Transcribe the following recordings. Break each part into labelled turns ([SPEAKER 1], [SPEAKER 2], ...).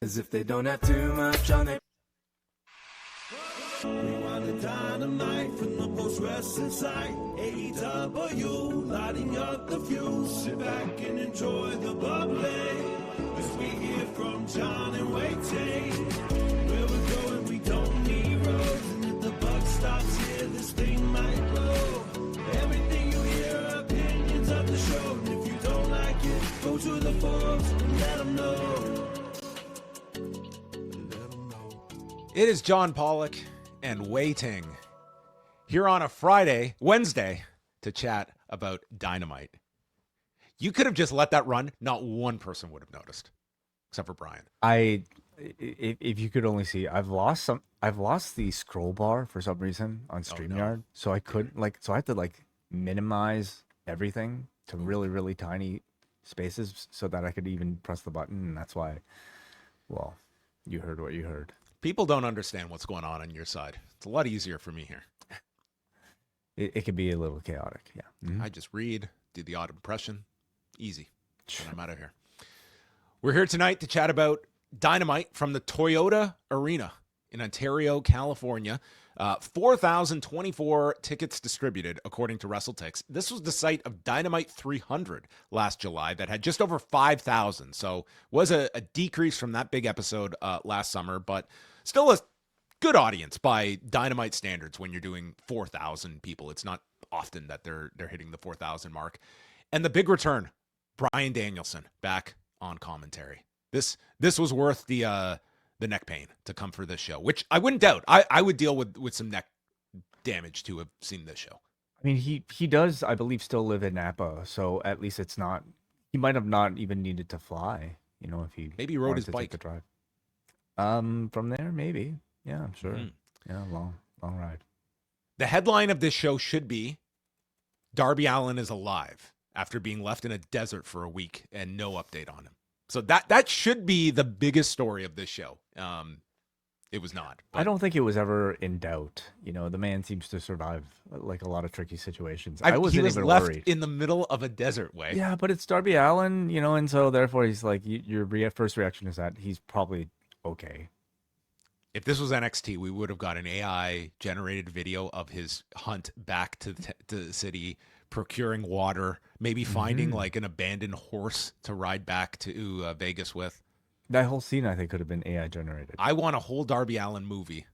[SPEAKER 1] As if they don't have too much on their...
[SPEAKER 2] Rewind-A-Dynamite from the post-wrestling site. AEW, lighting up the fuse. Sit back and enjoy the bubbly. As we hear from John and Wai Ting. Where we're going, we don't need roads. And if the buck stops here, this thing might blow. Everything you hear are opinions of the show. And if you don't like it, go to the forums and let them know.
[SPEAKER 3] It is John Pollock and Wai Ting here on a Wednesday, to chat about Dynamite. You could have just let that run. Not one person would have noticed, except for Brian.
[SPEAKER 4] If you could only see, I've lost the scroll bar for some reason on StreamYard. So I couldn't so I had to minimize everything to really, really tiny spaces so that I could even press the button. And that's why, well, you heard what you heard.
[SPEAKER 3] People don't understand what's going on your side. It's a lot easier for me here.
[SPEAKER 4] It can be a little chaotic, yeah. Mm-hmm.
[SPEAKER 3] I just read, do the odd impression. Easy. And I'm out of here. We're here tonight to chat about Dynamite from the Toyota Arena in Ontario, California. 4,024 tickets distributed, according to WrestleTix. This was the site of Dynamite 300 last July that had just over 5,000. So was a decrease from that big episode last summer, but still a good audience by Dynamite standards when you're doing 4,000 people. It's not often that they're hitting the 4,000 mark. And the big return, Bryan Danielson back on commentary. This was worth the neck pain to come for this show, which I wouldn't doubt. I would deal with some neck damage to have seen this show.
[SPEAKER 4] I mean, he does, I believe, still live in Napa, so at least it's not. He might have not even needed to fly. If he
[SPEAKER 3] maybe rode his bike.
[SPEAKER 4] Take the drive. From there, maybe. Yeah, I'm sure. Mm-hmm. Yeah, long ride.
[SPEAKER 3] The headline of this show should be Darby Allin is alive after being left in a desert for a week and no update on him. So that should be the biggest story of this show. It was not.
[SPEAKER 4] I don't think it was ever in doubt. The man seems to survive a lot of tricky situations. I wasn't even
[SPEAKER 3] left
[SPEAKER 4] worried.
[SPEAKER 3] In the middle of a desert way.
[SPEAKER 4] Yeah, but it's Darby Allin, and so therefore he's your first reaction is that he's probably okay.
[SPEAKER 3] If this was NXT, we would have got an AI-generated video of his hunt back to the city, procuring water, maybe finding an abandoned horse to ride back to Vegas with.
[SPEAKER 4] That whole scene, I think, could have been AI generated.
[SPEAKER 3] I want a whole Darby Allin movie,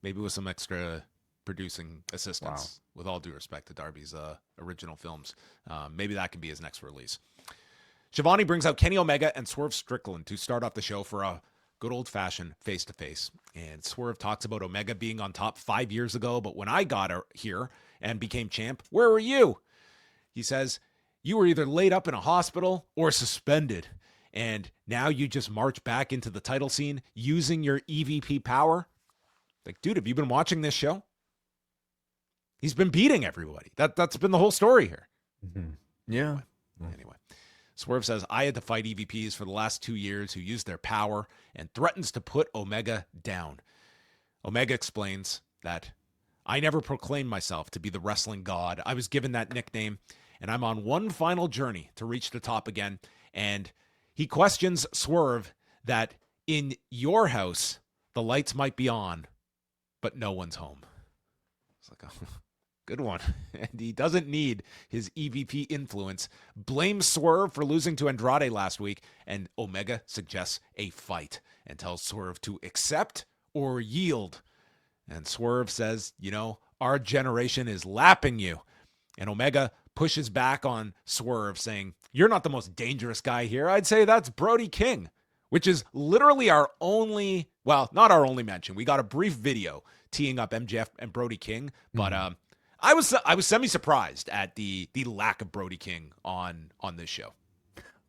[SPEAKER 3] maybe with some extra producing assistance. Wow. With all due respect to Darby's original films, maybe that can be his next release. Shivani brings out Kenny Omega and Swerve Strickland to start off the show for a good old-fashioned face-to-face. And Swerve talks about Omega being on top 5 years ago, but when I got here and became champ, where were you? He says, you were either laid up in a hospital or suspended. And now you just march back into the title scene using your EVP power? Dude, have you been watching this show? He's been beating everybody. That's been the whole story here.
[SPEAKER 4] Mm-hmm. Yeah.
[SPEAKER 3] Anyway. Swerve says, I had to fight EVPs for the last 2 years who used their power and threatens to put Omega down. Omega explains that I never proclaimed myself to be the wrestling god. I was given that nickname, and I'm on one final journey to reach the top again. And he questions Swerve that in your house, the lights might be on, but no one's home. It's like, oh, good one. And he doesn't need his EVP influence. Blames Swerve for losing to Andrade last week, and Omega suggests a fight and tells Swerve to accept or yield. And Swerve says, our generation is lapping you. And Omega pushes back on Swerve, saying, you're not the most dangerous guy here. I'd say that's Brody King, which is literally our only, well, not our only mention. We got a brief video teeing up MJF and Brody King, but I was semi-surprised at the lack of Brody King on this show.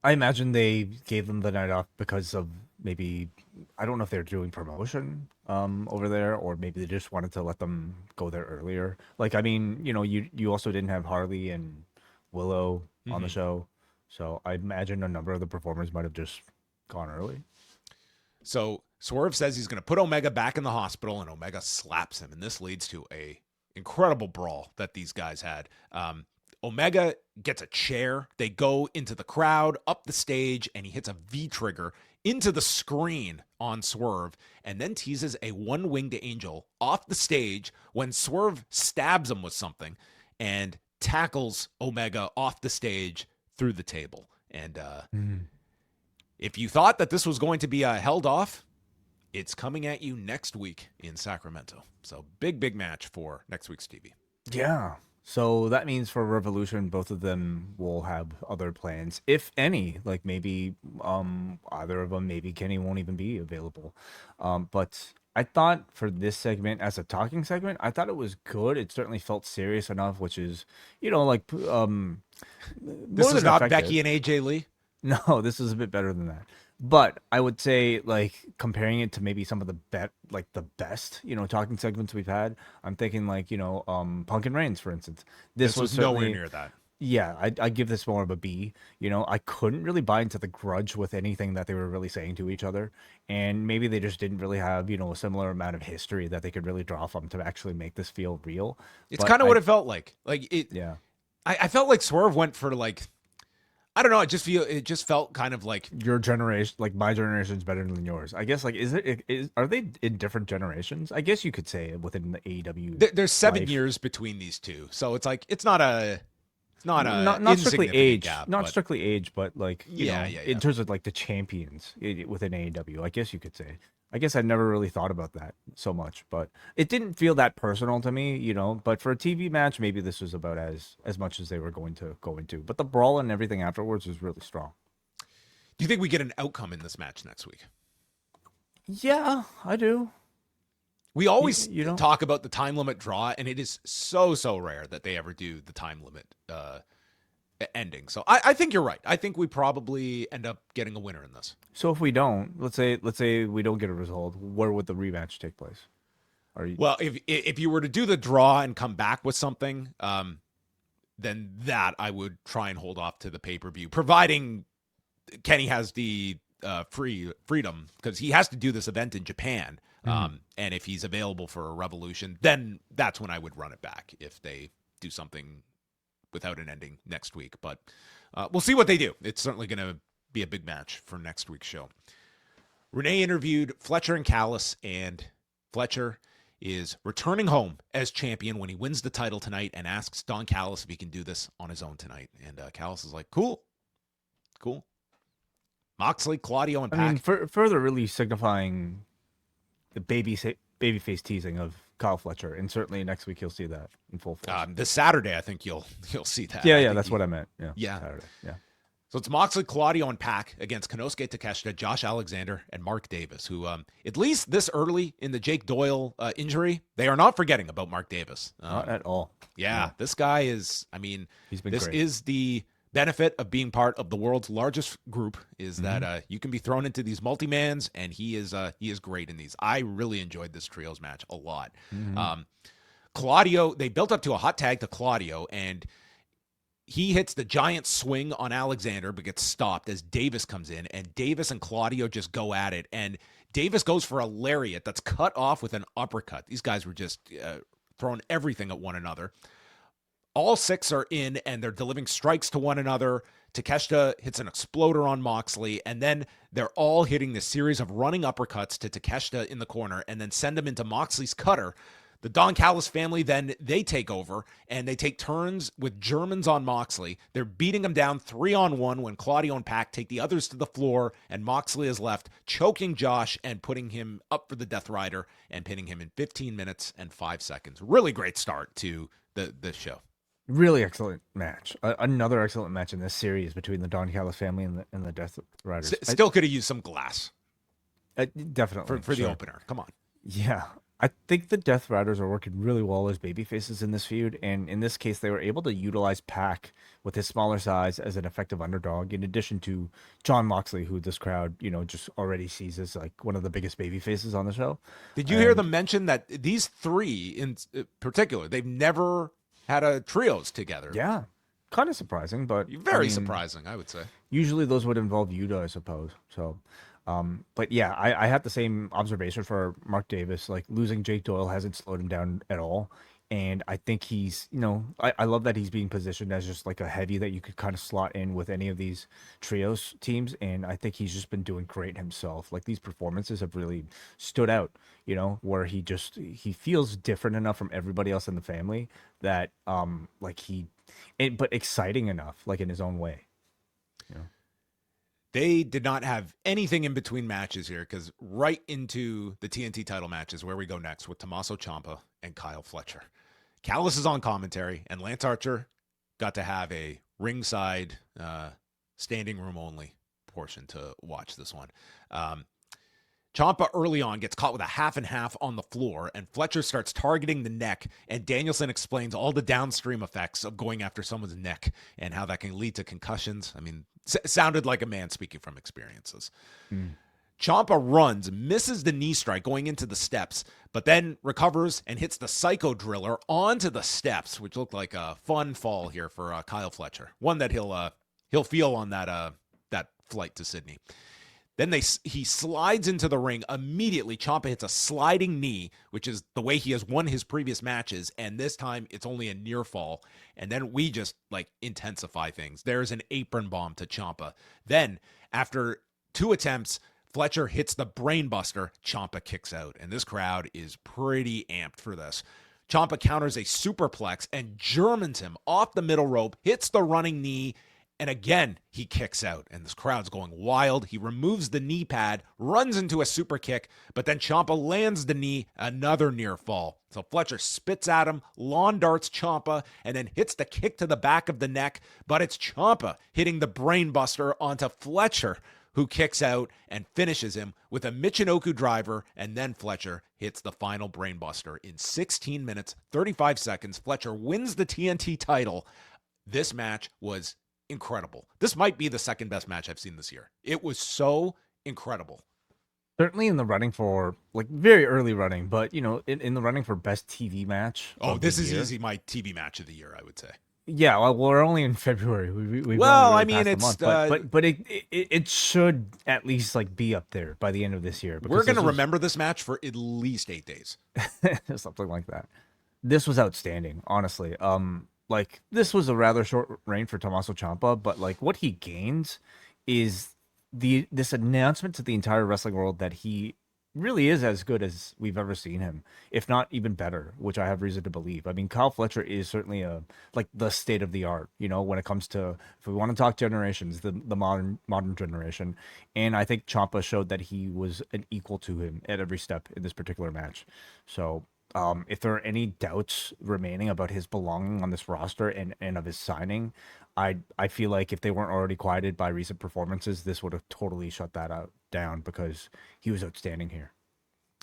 [SPEAKER 4] I imagine they gave them the night off because of maybe, I don't know if they're doing promotion over there, or maybe they just wanted to let them go there earlier. You also didn't have Harley and Willow on the show. So I imagine a number of the performers might have just gone early.
[SPEAKER 3] So Swerve says he's going to put Omega back in the hospital, and Omega slaps him. And this leads to a incredible brawl that these guys had. Omega gets a chair. They go into the crowd, up the stage, and he hits a V-trigger into the screen on Swerve, and then teases a one-winged angel off the stage when Swerve stabs him with something and tackles Omega off the stage through the table. And if you thought that this was going to be held off, it's coming at you next week in Sacramento. So big match for next week's TV.
[SPEAKER 4] Yeah. So that means for Revolution, both of them will have other plans, if any. Like maybe either of them, maybe Kenny won't even be available. But I thought for this segment, as a talking segment, I thought it was good. It certainly felt serious enough, which is, like
[SPEAKER 3] This
[SPEAKER 4] more
[SPEAKER 3] is
[SPEAKER 4] than
[SPEAKER 3] not
[SPEAKER 4] effective.
[SPEAKER 3] Becky and AJ Lee.
[SPEAKER 4] No, this is a bit better than that. But I would say, like, comparing it to maybe some of the the best, talking segments we've had, I'm thinking like, Punk and Reigns, for instance.
[SPEAKER 3] This was nowhere
[SPEAKER 4] certainly-
[SPEAKER 3] near that.
[SPEAKER 4] Yeah, I give this more of a B. I couldn't really buy into the grudge with anything that they were really saying to each other, and maybe they just didn't really have a similar amount of history that they could really draw from to actually make this feel real.
[SPEAKER 3] It's
[SPEAKER 4] But
[SPEAKER 3] kind of what it felt like.
[SPEAKER 4] Yeah.
[SPEAKER 3] I felt like Swerve went for like, I don't know. It just felt kind of like
[SPEAKER 4] Your generation, like my generation's better than yours. I guess, like, are they in different generations? I guess you could say within the AEW.
[SPEAKER 3] there's 7
[SPEAKER 4] life.
[SPEAKER 3] years between these two, so it's like it's not a
[SPEAKER 4] not strictly
[SPEAKER 3] insignificant
[SPEAKER 4] age,
[SPEAKER 3] gap,
[SPEAKER 4] not
[SPEAKER 3] but-
[SPEAKER 4] strictly age, but like
[SPEAKER 3] Yeah.
[SPEAKER 4] in terms of like the champions within AEW, I guess you could say. I guess I never really thought about that so much, but it didn't feel that personal to me, But for a TV match, maybe this was about as much as they were going to go into. But the brawl and everything afterwards was really strong.
[SPEAKER 3] Do you think we get an outcome in this match next week?
[SPEAKER 4] Yeah, I do.
[SPEAKER 3] We always
[SPEAKER 4] You know?
[SPEAKER 3] talk about the time limit draw, and it is so rare that they ever do the time limit ending. So I think you're right. I think we probably end up getting a winner in this.
[SPEAKER 4] So if we don't, let's say we don't get a result, where would the rematch take place? Are you?
[SPEAKER 3] Well, if you were to do the draw and come back with something, then that I would try and hold off to the pay-per-view, providing Kenny has the freedom, because he has to do this event in Japan. And if he's available for a Revolution, then that's when I would run it back if they do something without an ending next week. But we'll see what they do. It's certainly going to be a big match for next week's show. Renee interviewed Fletcher and Callis, and Fletcher is returning home as champion when he wins the title tonight and asks Don Callis if he can do this on his own tonight. And Callis is like, cool. Moxley, Claudio, and Pac.
[SPEAKER 4] Further really signifying the babyface teasing of Kyle Fletcher, and certainly next week you'll see that in full force.
[SPEAKER 3] This Saturday, I think you'll see that.
[SPEAKER 4] Yeah, that's what I meant. Yeah.
[SPEAKER 3] Saturday.
[SPEAKER 4] Yeah.
[SPEAKER 3] So it's Moxley, Claudio, and Pac against Konosuke Takeshita, Josh Alexander, and Mark Davis, who, at least this early in the Jake Doyle injury, they are not forgetting about Mark Davis.
[SPEAKER 4] Not at all.
[SPEAKER 3] Yeah, this guy is,
[SPEAKER 4] He's been
[SPEAKER 3] this
[SPEAKER 4] great.
[SPEAKER 3] is the benefit of being part of the world's largest group, is that you can be thrown into these multi-mans, and he is great in these. I really enjoyed this trios match a lot. Claudio, they built up to a hot tag to Claudio, and he hits the giant swing on Alexander, but gets stopped as Davis comes in, and Davis and Claudio just go at it, and Davis goes for a lariat that's cut off with an uppercut. These guys were just throwing everything at one another. All six are in, and they're delivering strikes to one another. Takeshita hits an exploder on Moxley, and then they're all hitting this series of running uppercuts to Takeshita in the corner, and then send him into Moxley's cutter. The Don Callis family, then they take over, and they take turns with Germans on Moxley. They're beating him down 3-on-1 when Claudio and Pac take the others to the floor, and Moxley is left choking Josh and putting him up for the Death Rider and pinning him in 15 minutes and 5 seconds. Really great start to the show.
[SPEAKER 4] Really excellent match. Another excellent match in this series between the Don Callis family and the Death Riders.
[SPEAKER 3] Still could have used some glass
[SPEAKER 4] Definitely.
[SPEAKER 3] for the opener. Come on.
[SPEAKER 4] Yeah. I think the Death Riders are working really well as babyfaces in this feud, and in this case, they were able to utilize Pac with his smaller size as an effective underdog, in addition to John Moxley, who this crowd, just already sees as like one of the biggest babyfaces on the show.
[SPEAKER 3] Did you hear them mention that these three in particular, they've never had a trios together?
[SPEAKER 4] Yeah. Kind of surprising, but
[SPEAKER 3] Very surprising, I would say.
[SPEAKER 4] Usually those would involve Yuta, I suppose. So, but yeah, I had the same observation for Mark Davis. Like, losing Jake Doyle hasn't slowed him down at all. And I think he's, I love that he's being positioned as just like a heavy that you could kind of slot in with any of these trios teams. And I think he's just been doing great himself. Like these performances have really stood out, where he feels different enough from everybody else in the family that, but exciting enough, like in his own way.
[SPEAKER 3] They did not have anything in between matches here because right into the TNT title matches where we go next with Tommaso Ciampa and Kyle Fletcher. Callis is on commentary, and Lance Archer got to have a ringside standing room only portion to watch this one. Ciampa early on gets caught with a half and half on the floor, and Fletcher starts targeting the neck, and Danielson explains all the downstream effects of going after someone's neck and how that can lead to concussions. I mean, sounded like a man speaking from experiences. Ciampa runs, misses the knee strike going into the steps, but then recovers and hits the Psycho Driller onto the steps, which looked like a fun fall here for Kyle Fletcher. One that he'll feel on that flight to Sydney. Then he slides into the ring immediately. Ciampa hits a sliding knee, which is the way he has won his previous matches, and this time it's only a near fall. And then we just intensify things. There's an apron bomb to Ciampa. Then after 2 attempts, Fletcher hits the brainbuster. Ciampa kicks out, and this crowd is pretty amped for this. Ciampa counters a superplex and Germans him off the middle rope, hits the running knee, and again, he kicks out, and this crowd's going wild. He removes the knee pad, runs into a super kick, but then Ciampa lands the knee, another near fall. So Fletcher spits at him, lawn darts Ciampa, and then hits the kick to the back of the neck, but it's Ciampa hitting the brainbuster onto Fletcher, who kicks out and finishes him with a Michinoku driver, and then Fletcher hits the final brainbuster. In 16 minutes, 35 seconds, Fletcher wins the TNT title. This match was incredible. This might be the second best match I've seen this year. It was so incredible.
[SPEAKER 4] Certainly in the running for, very early running, but, in the running for best TV match.
[SPEAKER 3] Oh, this is easy my TV match of the year, I would say.
[SPEAKER 4] Yeah, well, we're only in February. But it should at least be up there by the end of this year.
[SPEAKER 3] We're gonna remember this match for at least 8 days,
[SPEAKER 4] something like that. This was outstanding, honestly. This was a rather short reign for Tommaso Ciampa, but what he gains is this announcement to the entire wrestling world that he really is as good as we've ever seen him, if not even better, which I have reason to believe. I mean, Kyle Fletcher is certainly the state of the art, when it comes to, if we want to talk generations, the modern generation. And I think Ciampa showed that he was an equal to him at every step in this particular match. So if there are any doubts remaining about his belonging on this roster and of his signing, I feel like if they weren't already quieted by recent performances, this would have totally shut that down because he was outstanding here.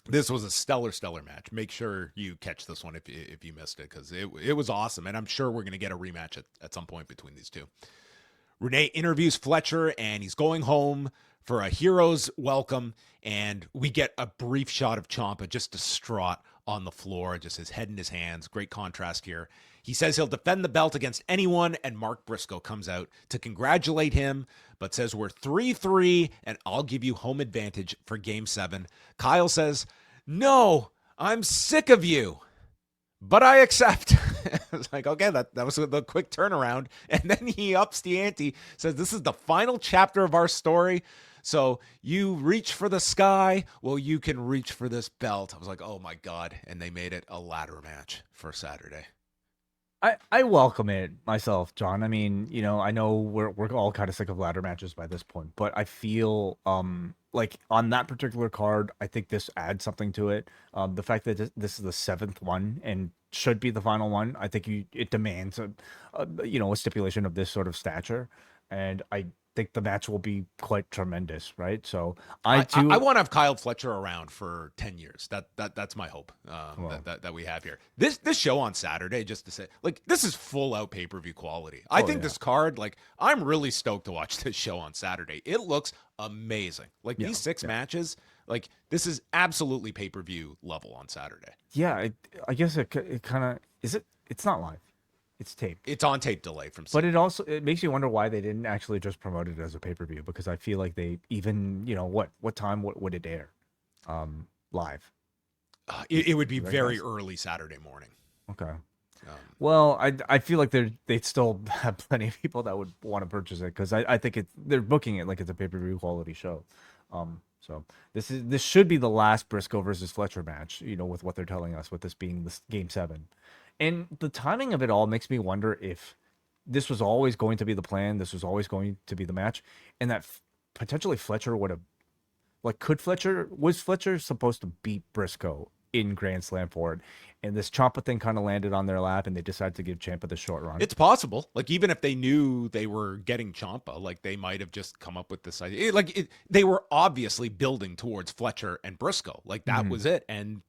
[SPEAKER 3] This was a stellar match. Make sure you catch this one if you missed it, because it was awesome, and I'm sure we're going to get a rematch at some point between these two. Renee interviews Fletcher, and he's going home for a hero's welcome, and we get a brief shot of Ciampa just distraught on the floor, just his head in his hands. Great contrast here. He says he'll defend the belt against anyone, and Mark Briscoe comes out to congratulate him, but says we're 3-3, and I'll give you home advantage for Game 7. Kyle says, no, I'm sick of you, but I accept. I was like, okay, that was the quick turnaround. And then he ups the ante, says this is the final chapter of our story. So you reach for the sky, well, you can reach for this belt. I was like, oh my God. And they made it a ladder match for Saturday.
[SPEAKER 4] I welcome it myself, John. I mean, I know we're all kind of sick of ladder matches by this point, but I feel like on that particular card, I think this adds something to it. The fact that this is the 7th one and should be the final one, I think it demands a stipulation of this sort of stature, and I think the match will be quite tremendous, right? So I
[SPEAKER 3] want to have Kyle Fletcher around for 10 years. That's my hope that we have here. This show on Saturday, just to say, this is full out pay-per-view quality. I think this card, I'm really stoked to watch this show on Saturday. It looks amazing. These 6 matches, this is absolutely pay-per-view level on Saturday.
[SPEAKER 4] Yeah, I guess it kind of is. It's not live. It's taped.
[SPEAKER 3] It's on tape delay from.
[SPEAKER 4] But it makes you wonder why they didn't actually just promote it as a pay-per-view, because I feel like they even, what time would it air live?
[SPEAKER 3] It would be very early Saturday morning.
[SPEAKER 4] Okay.
[SPEAKER 3] Um,
[SPEAKER 4] Well, I feel like they still have plenty of people that would want to purchase it because I think they're booking it like it's a pay-per-view quality show. So this should be the last Briscoe versus Fletcher match, with what they're telling us, with this being this game 7. And the timing of it all makes me wonder if this was always going to be the plan, this was always going to be the match, and that potentially Fletcher would have, like, was Fletcher supposed to beat Briscoe in Grand Slam for it? And this Ciampa thing kind of landed on their lap, and they decided to give Ciampa the short run.
[SPEAKER 3] It's possible. Like, even if they knew they were getting Ciampa, like, they might have just come up with this idea. They were obviously building towards Fletcher and Briscoe. Like, that was it. And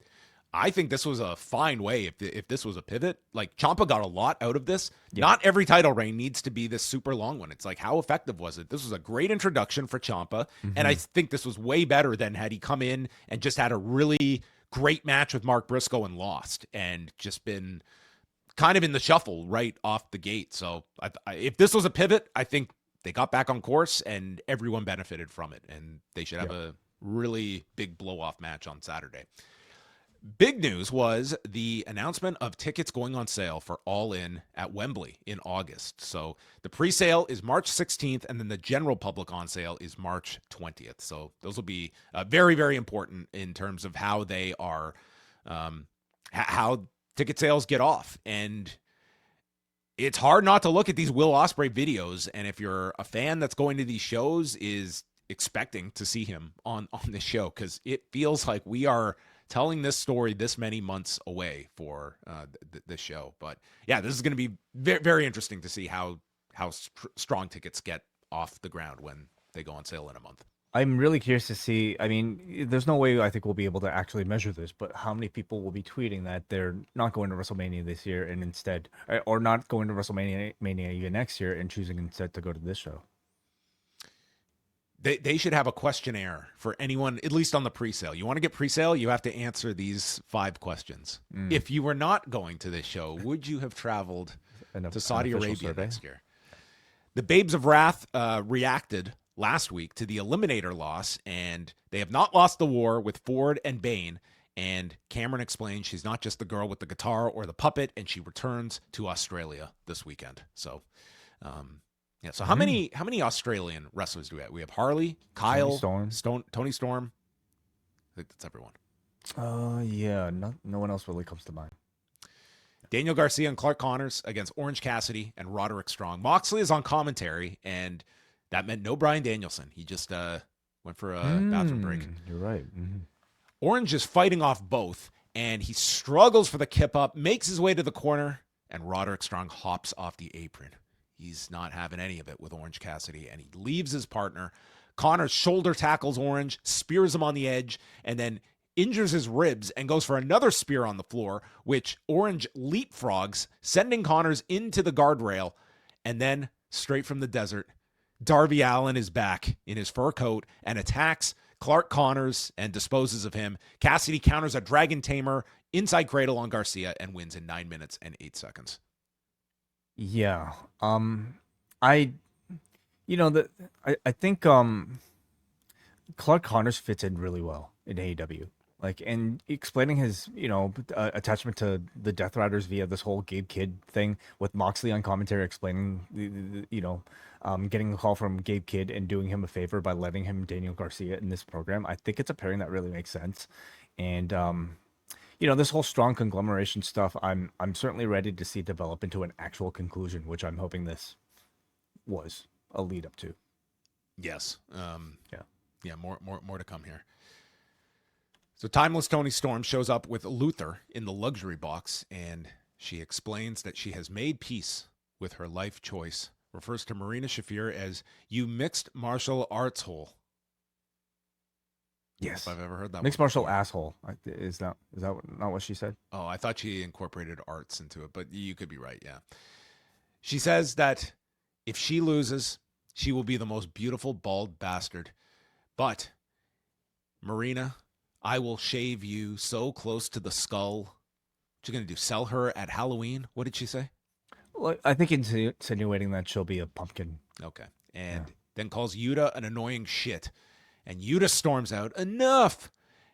[SPEAKER 3] I think this was a fine way if this was a pivot. Like, Ciampa got a lot out of this. Yeah. Not every title reign needs to be this super long one. It's like, how effective was it? This was a great introduction for Ciampa, and I think this was way better than had he come in and just had a really great match with Mark Briscoe and lost, and just been kind of in the shuffle right off the gate. So if this was a pivot, I think they got back on course and everyone benefited from it, and they should have a really big blow-off match on Saturday. Big news was the announcement of tickets going on sale for All In at Wembley in August. So the pre-sale is March 16th, and then the general public on sale is March 20th. So those will be very, very important in terms of how they are, how ticket sales get off. And it's hard not to look at these Will Ospreay videos, and if you're a fan that's going to these shows, is expecting to see him on this show, because it feels like we are telling this story this many months away for this show. But yeah, this is going to be very, very interesting to see how strong tickets get off the ground when they go on sale in a month.
[SPEAKER 4] I'm really curious to see. I mean, there's no way I think we'll be able to actually measure this, but how many people will be tweeting that they're not going to WrestleMania this year and instead, or not going to WrestleMania even next year and choosing instead to go to this show?
[SPEAKER 3] They should have a questionnaire for anyone, at least on the pre-sale. You want to get pre-sale, you have to answer these 5 questions. If you were not going to this show, would you have traveled to Saudi Arabia next year? The Babes of Wrath reacted last week to the Eliminator loss, and they have not lost the war with Ford and Bane. And Cameron explains she's not just the girl with the guitar or the puppet, and she returns to Australia this weekend. So, yeah. So how many Australian wrestlers do we have? We have Harley, Kyle, Tony Storm. I think that's everyone.
[SPEAKER 4] Yeah. No one else really comes to mind.
[SPEAKER 3] Daniel Garcia and Clark Connors against Orange Cassidy and Roderick Strong. Moxley is on commentary, and that meant no Bryan Danielson. He just went for a bathroom break.
[SPEAKER 4] You're right.
[SPEAKER 3] Orange is fighting off both, and he struggles for the kip up, makes his way to the corner, and Roderick Strong hops off the apron. He's not having any of it with Orange Cassidy, and he leaves his partner. Connors shoulder tackles Orange, spears him on the edge, and then injures his ribs and goes for another spear on the floor, which Orange leapfrogs, sending Connors into the guardrail. And then, straight from the desert, Darby Allin is back in his fur coat and attacks Clark Connors and disposes of him. Cassidy counters a Dragon Tamer inside cradle on Garcia and wins in 9 minutes and 8 seconds.
[SPEAKER 4] Yeah. I think Clark Connors fits in really well in AEW. Like, and explaining his, attachment to the Death Riders via this whole Gabe Kidd thing with Moxley on commentary explaining, getting a call from Gabe Kidd and doing him a favor by letting him Daniel Garcia in this program. I think it's a pairing that really makes sense. And, this whole strong conglomeration stuff, I'm certainly ready to see develop into an actual conclusion, which I'm hoping this was a lead up to.
[SPEAKER 3] Yes. Yeah. More to come here. So Timeless Tony Storm shows up with Luther in the luxury box, and she explains that she has made peace with her life choice. Refers to Marina Shafir as "you mixed martial arts hole."
[SPEAKER 4] Yes,
[SPEAKER 3] if I've ever heard that.
[SPEAKER 4] Mixed martial asshole. Is that not what she said?
[SPEAKER 3] Oh, I thought she incorporated arts into it, but you could be right. Yeah. She says that if she loses, she will be the most beautiful bald bastard. But Marina, I will shave you so close to the skull. What you gonna do? Sell her at Halloween? What did she say?
[SPEAKER 4] Well, I think insinuating that she'll be a pumpkin.
[SPEAKER 3] Okay. And then calls Yuta an annoying shit. And Yuta storms out, enough!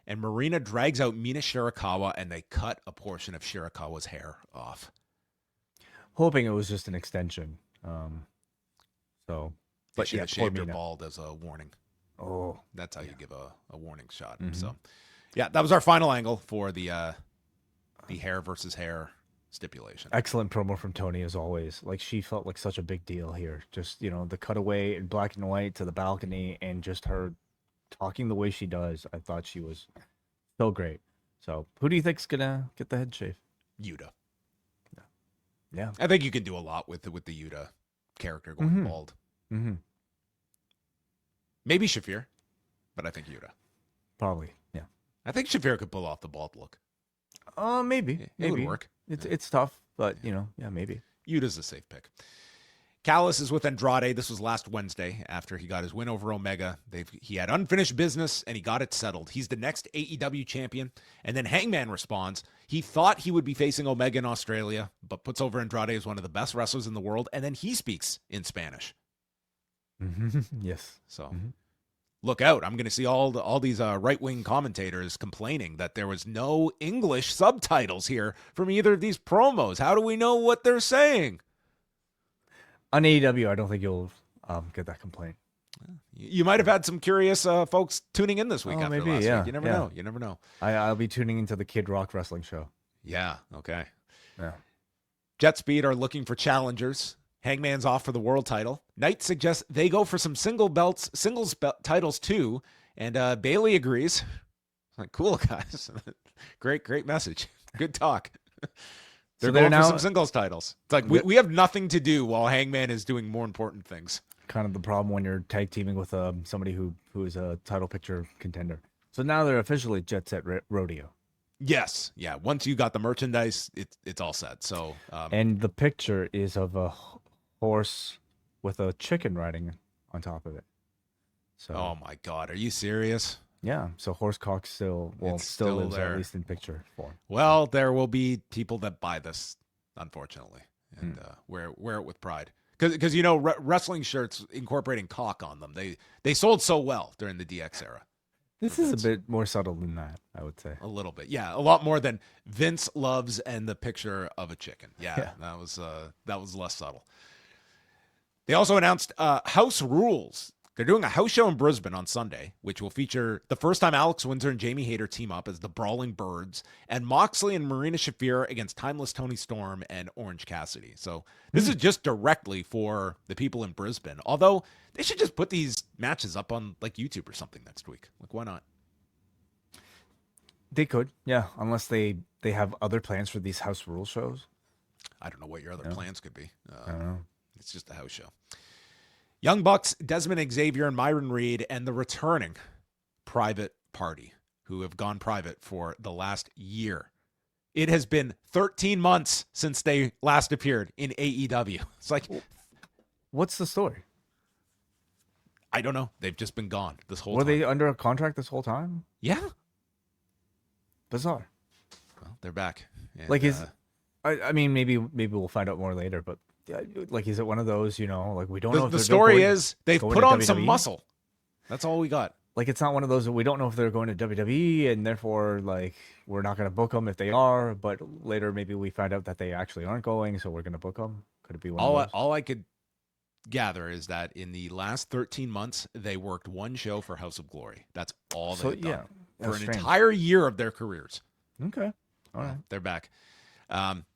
[SPEAKER 3] and Marina drags out Mina Shirakawa, and they cut a portion of Shirakawa's hair off.
[SPEAKER 4] Hoping it was just an extension. So,
[SPEAKER 3] They
[SPEAKER 4] but
[SPEAKER 3] should
[SPEAKER 4] yeah,
[SPEAKER 3] have
[SPEAKER 4] poor
[SPEAKER 3] shaved her
[SPEAKER 4] Mina.
[SPEAKER 3] bald as a warning.
[SPEAKER 4] Oh,
[SPEAKER 3] That's how you give a warning shot. So, yeah, that was our final angle for the hair versus hair stipulation.
[SPEAKER 4] excellent promo from Tony as always. Like, she felt like such a big deal here. Just, the cutaway in black and white to the balcony and just her talking the way she does. I thought she was so great. So, who do you think's gonna get the head shave?
[SPEAKER 3] Yuta.
[SPEAKER 4] Yeah.
[SPEAKER 3] I think you can do a lot with the Yuta character going bald.
[SPEAKER 4] Mm-hmm.
[SPEAKER 3] Maybe Shafir, but I think Yuta.
[SPEAKER 4] Probably. Yeah.
[SPEAKER 3] I think Shafir could pull off the bald look.
[SPEAKER 4] Maybe.
[SPEAKER 3] It would work.
[SPEAKER 4] It's tough, but maybe.
[SPEAKER 3] Yuta's a safe pick. Callis is with Andrade. This was last Wednesday after he got his win over Omega. He had unfinished business, and he got it settled. He's the next AEW champion. And then Hangman responds. He thought he would be facing Omega in Australia, but puts over Andrade as one of the best wrestlers in the world. And then he speaks in Spanish.
[SPEAKER 4] Yes.
[SPEAKER 3] So look out. I'm going to see all these right-wing commentators complaining that there was no English subtitles here from either of these promos. How do we know what they're saying?
[SPEAKER 4] On AEW, I don't think you'll get that complaint.
[SPEAKER 3] You might have had some curious folks tuning in this week after
[SPEAKER 4] maybe,
[SPEAKER 3] last
[SPEAKER 4] yeah,
[SPEAKER 3] week. You never know. You never know.
[SPEAKER 4] I'll be tuning into the Kid Rock wrestling show.
[SPEAKER 3] Yeah, okay.
[SPEAKER 4] Yeah.
[SPEAKER 3] Jet Speed are looking for challengers. Hangman's off for the world title. Knight suggests they go for some singles titles too, and Bailey agrees. Like, cool, guys. Great message. Good talk. They're going for some singles titles. It's like we have nothing to do while Hangman is doing more important things.
[SPEAKER 4] Kind of the problem when you're tag teaming with somebody who is a title picture contender. So now they're officially Jet Set Rodeo.
[SPEAKER 3] Yes, yeah. Once you got the merchandise, it's all set. So
[SPEAKER 4] and the picture is of a horse with a chicken riding on top of it. So
[SPEAKER 3] oh my God, are you serious?
[SPEAKER 4] Yeah, so Horsecock still lives there, at least in picture form.
[SPEAKER 3] Well, there will be people that buy this, unfortunately, and wear it with pride. Because wrestling shirts incorporating cock on them, they sold so well during the DX era.
[SPEAKER 4] This is a bit more subtle than that, I would say.
[SPEAKER 3] A little bit, yeah, a lot more than Vince loves and the picture of a chicken. Yeah. that was less subtle. They also announced House Rules. They're doing a house show in Brisbane on Sunday, which will feature the first time Alex Windsor and Jamie Hayter team up as the Brawling Birds, and Moxley and Marina Shafir against Timeless Tony Storm and Orange Cassidy. So this is just directly for the people in Brisbane. Although they should just put these matches up on like YouTube or something next week. Like, why not?
[SPEAKER 4] They could, yeah, unless they have other plans for these House Rules shows.
[SPEAKER 3] I don't know what your other plans could be.
[SPEAKER 4] I don't know.
[SPEAKER 3] It's just a house show. Young Bucks, Desmond Xavier, and Myron Reed, and the returning Private Party, who have gone private for the last year. It has been 13 months since they last appeared in AEW. It's like,
[SPEAKER 4] what's the story?
[SPEAKER 3] I don't know. They've just been gone this whole
[SPEAKER 4] time. Were they under a contract this whole time?
[SPEAKER 3] Yeah.
[SPEAKER 4] Bizarre.
[SPEAKER 3] Well, they're back. And,
[SPEAKER 4] like, I mean, maybe we'll find out more later, but like, is it one of those, like, we don't know if
[SPEAKER 3] the story is they've put on some muscle. That's all we got.
[SPEAKER 4] Like, it's not one of those that we don't know if they're going to WWE, and therefore, like, we're not going to book them if they are, but later maybe we find out that they actually aren't going, so we're going to book them. Could it be one of those?
[SPEAKER 3] All I could gather is that in the last 13 months, they worked one show for House of Glory. That's all they've done for an entire year of their careers.
[SPEAKER 4] Okay. All right.
[SPEAKER 3] They're back.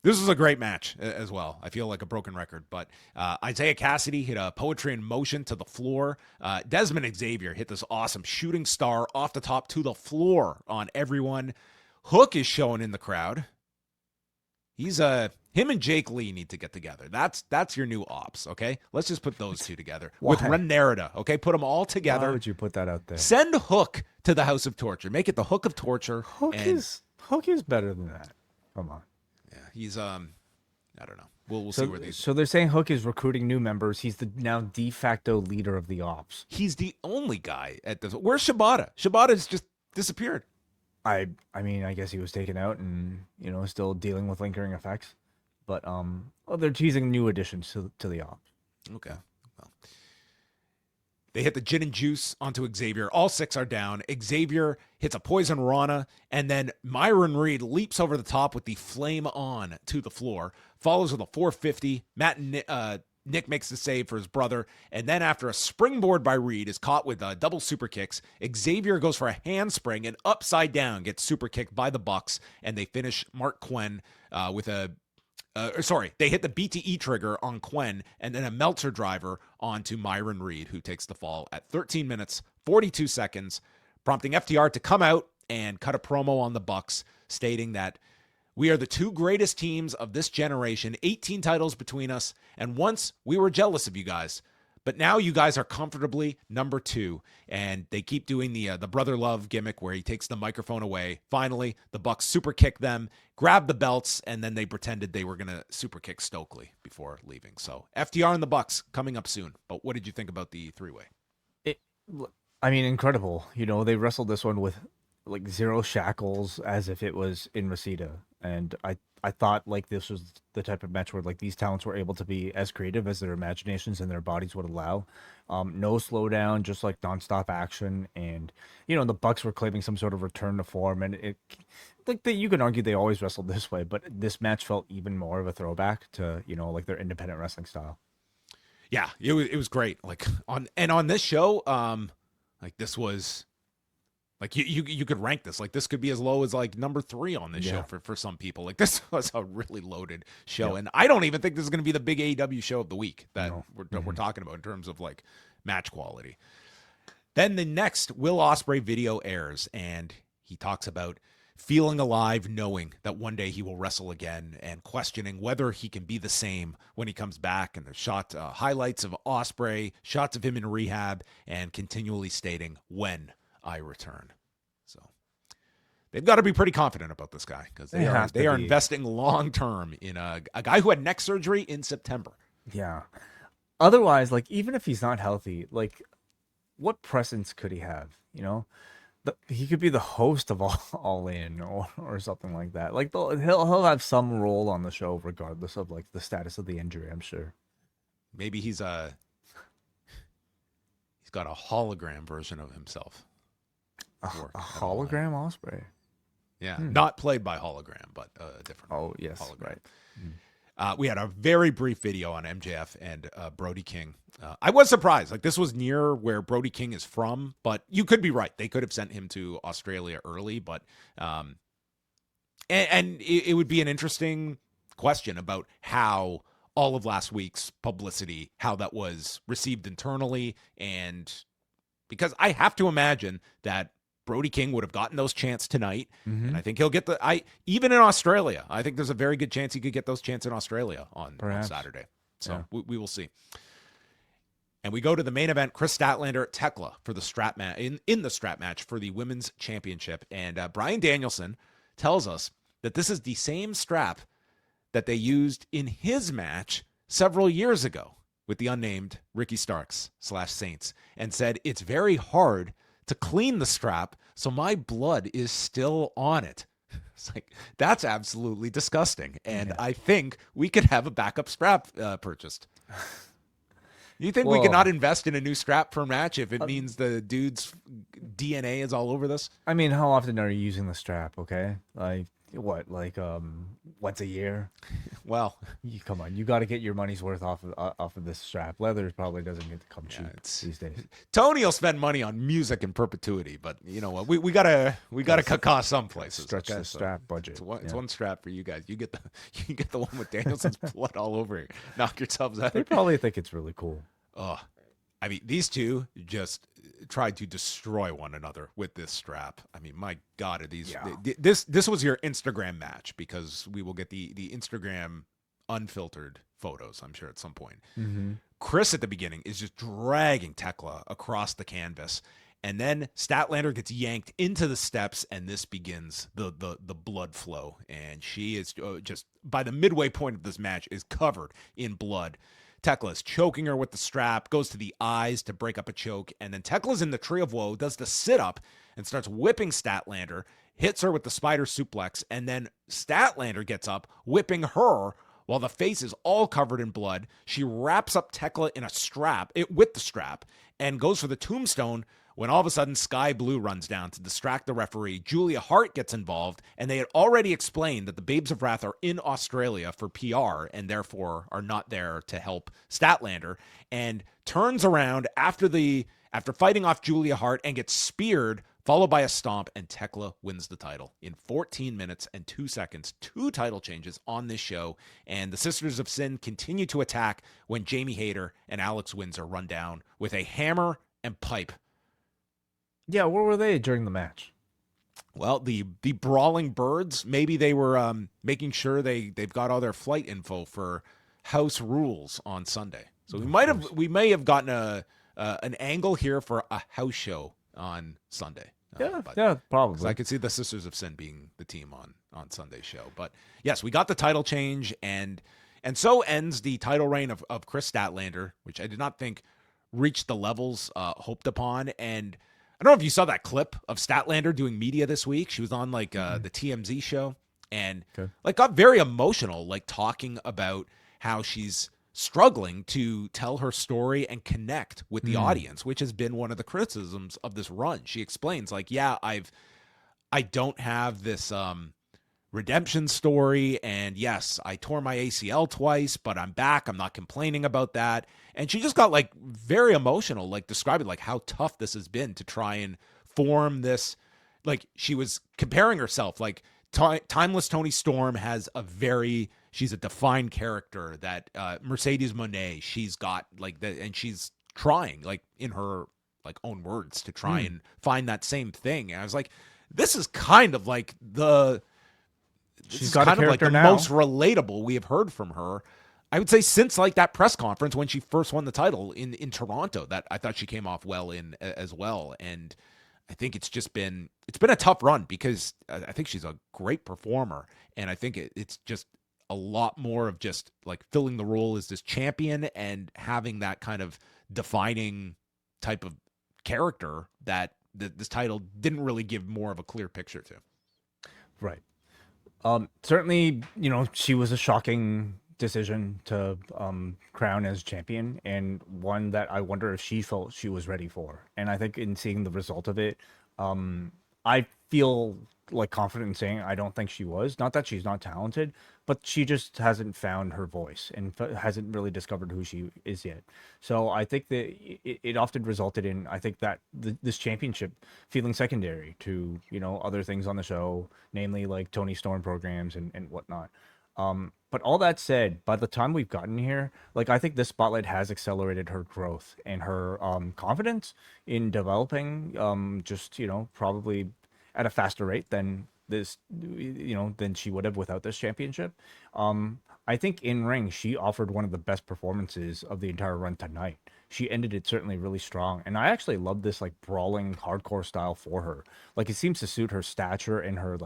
[SPEAKER 3] This was a great match as well. I feel like a broken record, but Isaiah Cassidy hit a Poetry in Motion to the floor. Desmond Xavier hit this awesome shooting star off the top to the floor on everyone. Hook is showing in the crowd. He's him and Jake Lee need to get together. That's your new ops, okay? Let's just put those two together.
[SPEAKER 4] Why?
[SPEAKER 3] With Ren Narita, okay? Put them all together.
[SPEAKER 4] Why would you put that out there?
[SPEAKER 3] Send Hook to the House of Torture. Make it the Hook of Torture.
[SPEAKER 4] Hook is better than that. Come on.
[SPEAKER 3] Yeah, he's I don't know. We'll see where these.
[SPEAKER 4] So they're saying Hook is recruiting new members. He's the now de facto leader of the ops.
[SPEAKER 3] He's the only guy at this. Where's Shibata? Shibata's just disappeared.
[SPEAKER 4] I mean, I guess he was taken out and still dealing with lingering effects. But they're teasing new additions to the ops.
[SPEAKER 3] Okay. Well, They hit the gin and juice onto Xavier. All 6 are down. Xavier hits a poison Rana, and then Myron Reed leaps over the top with the flame on to the floor, follows with a 450. Matt and Nick makes the save for his brother, and then after a springboard by Reed is caught with double super kicks, Xavier goes for a handspring and upside down gets super kicked by the Bucks, and they finish Mark Quinn with a they hit the BTE trigger on Quinn and then a Meltzer driver onto Myron Reed, who takes the fall at 13 minutes, 42 seconds, prompting FTR to come out and cut a promo on the Bucks, stating that we are the 2 greatest teams of this generation, 18 titles between us, and once we were jealous of you guys, but now you guys are comfortably number 2, and they keep doing the brother love gimmick where he takes the microphone away. Finally, the Bucks super kick them, grab the belts, and then they pretended they were going to super kick Stokely before leaving. So FTR and the Bucks coming up soon. But what did you think about the 3-way?
[SPEAKER 4] I mean, incredible. You know, they wrestled this one with like 0 shackles as if it was in Reseda. And I thought like this was the type of match where like these talents were able to be as creative as their imaginations and their bodies would allow. No slowdown, just like nonstop action. And, you know, the Bucks were claiming some sort of return to form. And it like you can argue they always wrestled this way, but this match felt even more of a throwback to, you know, like their independent wrestling style.
[SPEAKER 3] Yeah, it was great. Like on this show, like this was like you could rank this. Like this could be as low as like number 3 on this show for some people. Like this was a really loaded show, and I don't even think this is going to be the big AEW show of the week that we're talking about in terms of like match quality. Then the next Will Ospreay video airs, and he talks about feeling alive, knowing that one day he will wrestle again, and questioning whether he can be the same when he comes back. And there's highlights of Ospreay, shots of him in rehab, and continually stating, "When I return." So they've got to be pretty confident about this guy, because they are investing long term in a guy who had neck surgery in September.
[SPEAKER 4] Yeah. Otherwise, like even if he's not healthy, like what presence could he have? You know, he could be the host of All In or something like that. Like he'll have some role on the show regardless of like the status of the injury, I'm sure.
[SPEAKER 3] Maybe he's got a hologram version of himself.
[SPEAKER 4] A hologram Ospreay.
[SPEAKER 3] Yeah, not played by hologram, but different.
[SPEAKER 4] Oh yes,
[SPEAKER 3] hologram.
[SPEAKER 4] Right.
[SPEAKER 3] We had a very brief video on MJF and Brody King. I was surprised. Like this was near where Brody King is from, but you could be right. They could have sent him to Australia early, but and it would be an interesting question about how all of last week's publicity, how that was received internally, and because I have to imagine that Brody King would have gotten those chants tonight, and I think he'll get even in Australia. I think there's a very good chance he could get those chants in Australia on Saturday. So we will see. And we go to the main event: Kris Statlander, Thekla for the strap match in the strap match for the women's championship. And Bryan Danielson tells us that this is the same strap that they used in his match several years ago with the unnamed Ricky Starks / Saints, and said it's very hard to clean the strap, so my blood is still on it. It's like, that's absolutely disgusting. And I think we could have a backup strap purchased. You think we could not invest in a new strap for a match if it means the dude's DNA is all over this?
[SPEAKER 4] I mean, how often are you using the strap? Okay, like what, like once a year?
[SPEAKER 3] Well,
[SPEAKER 4] come on, you got to get your money's worth off of this strap. Leather probably doesn't get to come cheap these days.
[SPEAKER 3] Tony will spend money on music in perpetuity, but you know what? We gotta cut costs some places.
[SPEAKER 4] Stretch the strap budget.
[SPEAKER 3] It's one strap for you guys. You get the one with Danielson's blood all over it. Knock yourselves out.
[SPEAKER 4] They probably think it's really cool.
[SPEAKER 3] Oh, I mean, these two just tried to destroy one another with this strap. I mean, my God, are these? Yeah. This was your Instagram match, because we will get the Instagram unfiltered photos, I'm sure, at some point.
[SPEAKER 4] Mm-hmm.
[SPEAKER 3] Kris at the beginning is just dragging Thekla across the canvas, and then Statlander gets yanked into the steps, and this begins the blood flow, and she is just by the midway point of this match is covered in blood. Thekla is choking her with the strap, goes to the eyes to break up a choke, and then Tekla's in the Tree of Woe, does the sit-up, and starts whipping Statlander, hits her with the spider suplex, and then Statlander gets up, whipping her While the face is all covered in blood, she wraps up Thekla in a strap, with the strap, and goes for the tombstone when all of a sudden Sky Blue runs down to distract the referee. Julia Hart gets involved, and they had already explained that the Babes of Wrath are in Australia for PR and therefore are not there to help Statlander, and turns around after fighting off Julia Hart and gets speared, followed by a stomp, and Thekla wins the title in 14 minutes and 2 seconds. 2 title changes on this show, and the Sisters of Sin continue to attack when Jamie Hayter and Alex Windsor run down with a hammer and pipe.
[SPEAKER 4] Yeah, where were they during the match?
[SPEAKER 3] Well, the Brawling Birds, maybe they were making sure they've got all their flight info for House Rules on Sunday. So we may have gotten an angle here for a house show on Sunday.
[SPEAKER 4] Yeah, probably.
[SPEAKER 3] I could see the Sisters of Sin being the team on Sunday's show. But yes, we got the title change, and so ends the title reign of Kris Statlander, which I did not think reached the levels hoped upon. And I don't know if you saw that clip of Statlander doing media this week. She was on the TMZ show and got very emotional, talking about how she's struggling to tell her story and connect with the audience, which has been one of the criticisms of this run. She explains I don't have this redemption story, and yes, I tore my ACL twice, but I'm back. I'm not complaining about that. And she just got very emotional, describing how tough this has been to try and form this. She was comparing herself, Timeless Toni Storm has she's a defined character that Mercedes Moné, she's got and she's trying in her own words to try and find that same thing. And I was this is kind of
[SPEAKER 4] she's got kind of
[SPEAKER 3] the
[SPEAKER 4] now.
[SPEAKER 3] Most relatable we have heard from her, I would say, since that press conference when she first won the title in Toronto, that I thought she came off well in as well. And I think it's been a tough run because I think she's a great performer, and I think it's just a lot more of just filling the role as this champion and having that kind of defining type of character that this title didn't really give more of a clear picture to.
[SPEAKER 4] Right. Certainly, she was a shocking decision to crown as champion, and one that I wonder if she felt she was ready for. And I think in seeing the result of it, I feel confident in saying I don't think she was. Not that she's not talented, but she just hasn't found her voice and hasn't really discovered who she is yet. So I think that it often resulted in, I think that this championship feeling secondary to, other things on the show, namely Toni Storm programs and whatnot. But all that said, by the time we've gotten here, I think this spotlight has accelerated her growth and her confidence in developing, probably at a faster rate than than she would have without this championship. I think in ring, she offered one of the best performances of the entire run tonight. She ended it certainly really strong. And I actually love this brawling hardcore style for her. It seems to suit her stature and her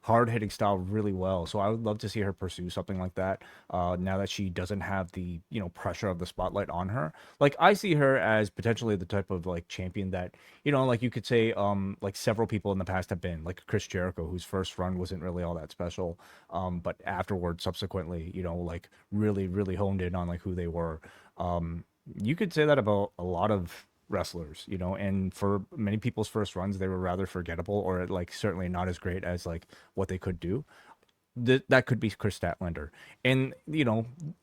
[SPEAKER 4] hard hitting style really well. So I would love to see her pursue something like that now that she doesn't have the, pressure of the spotlight on her. I see her as potentially the type of champion that, you could say several people in the past have been, Chris Jericho, whose first run wasn't really all that special. But afterwards, subsequently, really, really honed in on who they were. You could say that about a lot of wrestlers, and for many people's first runs, they were rather forgettable or certainly not as great as what they could do. That could be Kris Statlander. And,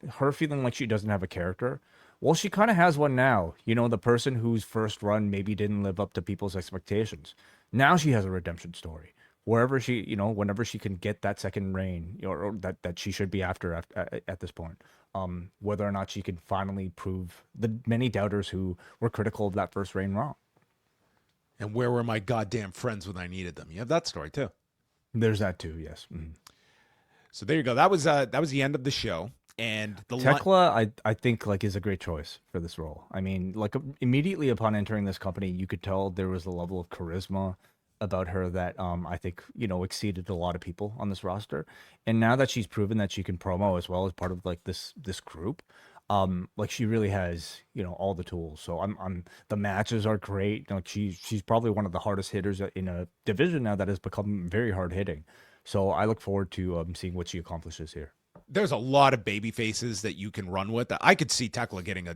[SPEAKER 4] her feeling like she doesn't have a character. Well, she kind of has one now, the person whose first run maybe didn't live up to people's expectations. Now she has a redemption story. Wherever she, whenever she can get that second reign, or that she should be after at this point, whether or not she can finally prove the many doubters who were critical of that first reign wrong.
[SPEAKER 3] And where were my goddamn friends when I needed them? You have that story too.
[SPEAKER 4] There's that too, yes. Mm-hmm.
[SPEAKER 3] So there you go. That was the end of the show. And the
[SPEAKER 4] Thekla, I think is a great choice for this role. I mean, immediately upon entering this company, you could tell there was a level of charisma about her that I think exceeded a lot of people on this roster. And now that she's proven that she can promo as well as part of this group, she really has all the tools. So I'm the matches are great. She's probably one of the hardest hitters in a division now that has become very hard hitting. So I look forward to seeing what she accomplishes here.
[SPEAKER 3] there's a lot of baby faces that you can run with. I could see Thekla getting a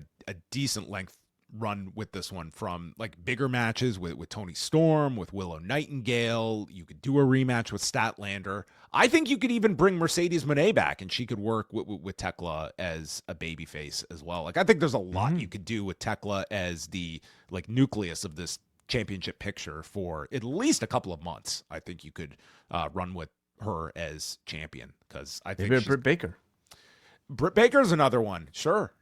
[SPEAKER 3] decent length run with this one, from like bigger matches with Toni Storm, with Willow Nightingale. You could do a rematch with Statlander. I think you could even bring Mercedes Moné back, and she could work with Thekla as a babyface as well. Like, I think there's a lot you could do with Thekla as the like nucleus of this championship picture for at least a couple of months. I think you could run with her as champion, because I think
[SPEAKER 4] maybe Britt Baker.
[SPEAKER 3] Britt Baker's another one, sure.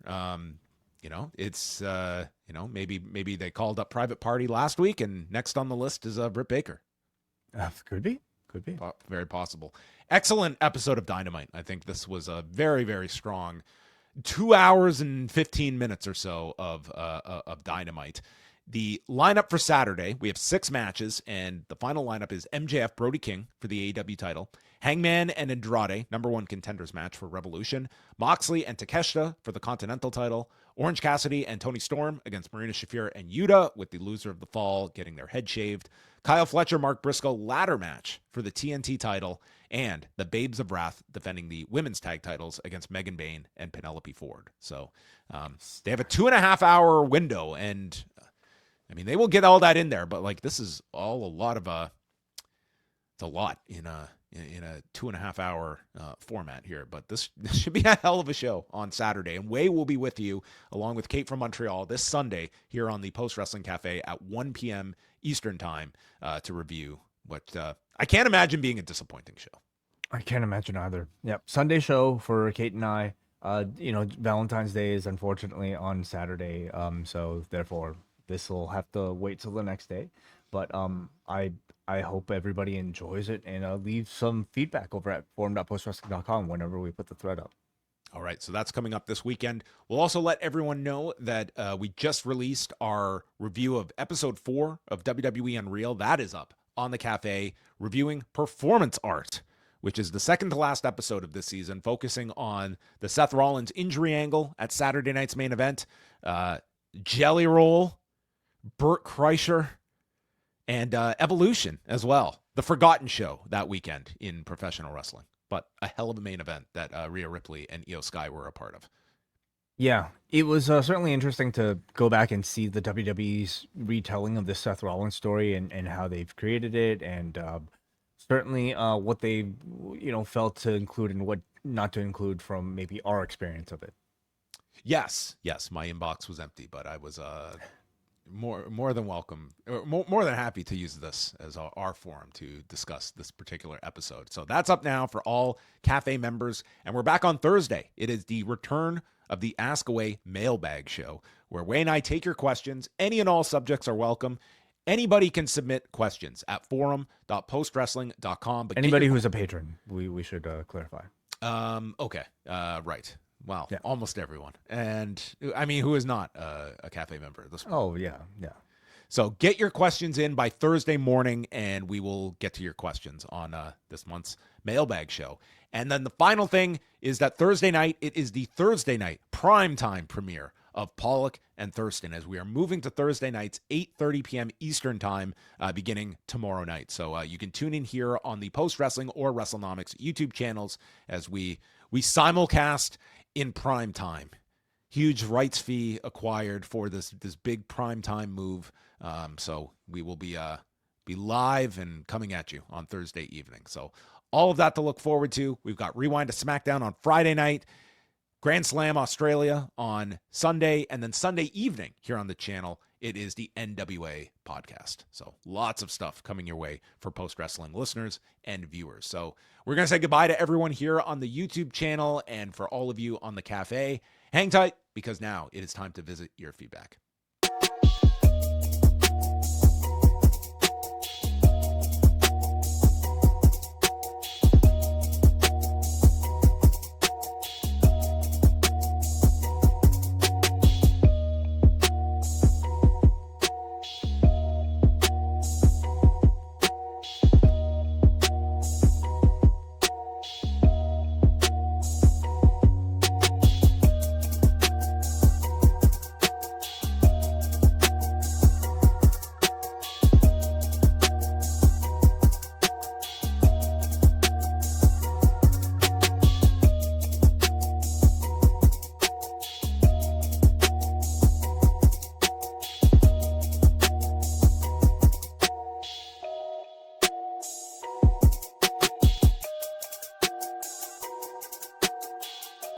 [SPEAKER 3] It's maybe they called up Private Party last week, and next on the list is Britt Baker.
[SPEAKER 4] Could be
[SPEAKER 3] Very possible. Excellent episode of Dynamite. I think this was a very, very strong 2 hours and 15 minutes or so of Dynamite. The lineup for Saturday, we have 6 matches, and the final lineup is MJF Brody King for the AEW title, Hangman and Andrade, #1 contenders match for Revolution, Moxley and Takeshita for the Continental title, Orange Cassidy and Toni Storm against Marina Shafir and Yuta, with the loser of the fall getting their head shaved, Kyle Fletcher, Mark Briscoe ladder match for the TNT title, and the Babes of Wrath defending the women's tag titles against Megan Bayne and Penelope Ford. So they have a 2.5 hour window, and I mean, they will get all that in there, but like, this is all a lot of it's a lot in a 2.5 hour format here. But this should be a hell of a show on Saturday, and Wai will be with you along with Kate from Montreal this Sunday here on the Post Wrestling Cafe at 1 p.m. Eastern time to review what I can't imagine being a disappointing show.
[SPEAKER 4] I can't imagine either. Yep, Sunday show for Kate and I. Valentine's Day is unfortunately on Saturday, so therefore this will have to wait till the next day. But I hope everybody enjoys it, and leave some feedback over at forum.postwrestling.com whenever we put the thread up.
[SPEAKER 3] All right, so that's coming up this weekend. We'll also let everyone know that we just released our review of episode 4 of WWE Unreal. That is up on the Cafe, reviewing Performance Art, which is the second to last episode of this season, focusing on the Seth Rollins injury angle at Saturday night's main event, Jelly Roll, Burt Kreischer, and Evolution as well. The Forgotten Show that weekend in professional wrestling. But a hell of a main event that Rhea Ripley and Io Sky were a part of.
[SPEAKER 4] Yeah, it was certainly interesting to go back and see the WWE's retelling of the Seth Rollins story, and how they've created it, and certainly what they felt to include and what not to include from maybe our experience of it.
[SPEAKER 3] Yes, my inbox was empty, but I was more than welcome, more than happy to use this as our forum to discuss this particular episode. So that's up now for all Cafe members, and we're back on Thursday. It is the return of the ASK-A-WAI Mailbag show, where Wai and I take your questions. Any and all subjects are welcome. Anybody can submit questions at forum.postwrestling.com. But
[SPEAKER 4] anybody who's a patron, we should clarify.
[SPEAKER 3] Okay. Right. Well,
[SPEAKER 4] yeah.
[SPEAKER 3] Almost everyone. And I mean, who is not a Cafe member at this point?
[SPEAKER 4] Oh, yeah.
[SPEAKER 3] So get your questions in by Thursday morning, and we will get to your questions on this month's Mailbag show. And then the final thing is that Thursday night, it is the Thursday night primetime premiere of Pollock and Thurston, as we are moving to Thursday nights, 8:30 p.m. Eastern time, beginning tomorrow night. So you can tune in here on the Post Wrestling or WrestleNomics YouTube channels as we simulcast in prime time. Huge rights fee acquired for this big prime time move. So we will be live and coming at you on Thursday evening. So all of that to look forward to. We've got Rewind-A-SmackDown on Friday night, Grand Slam Australia on Sunday, and then Sunday evening here on the channel, it is the N.W.A. podcast. So lots of stuff coming your way for post-wrestling listeners and viewers. So we're going to say goodbye to everyone here on the YouTube channel, and for all of you on the Cafe, hang tight, because now it is time to visit your feedback.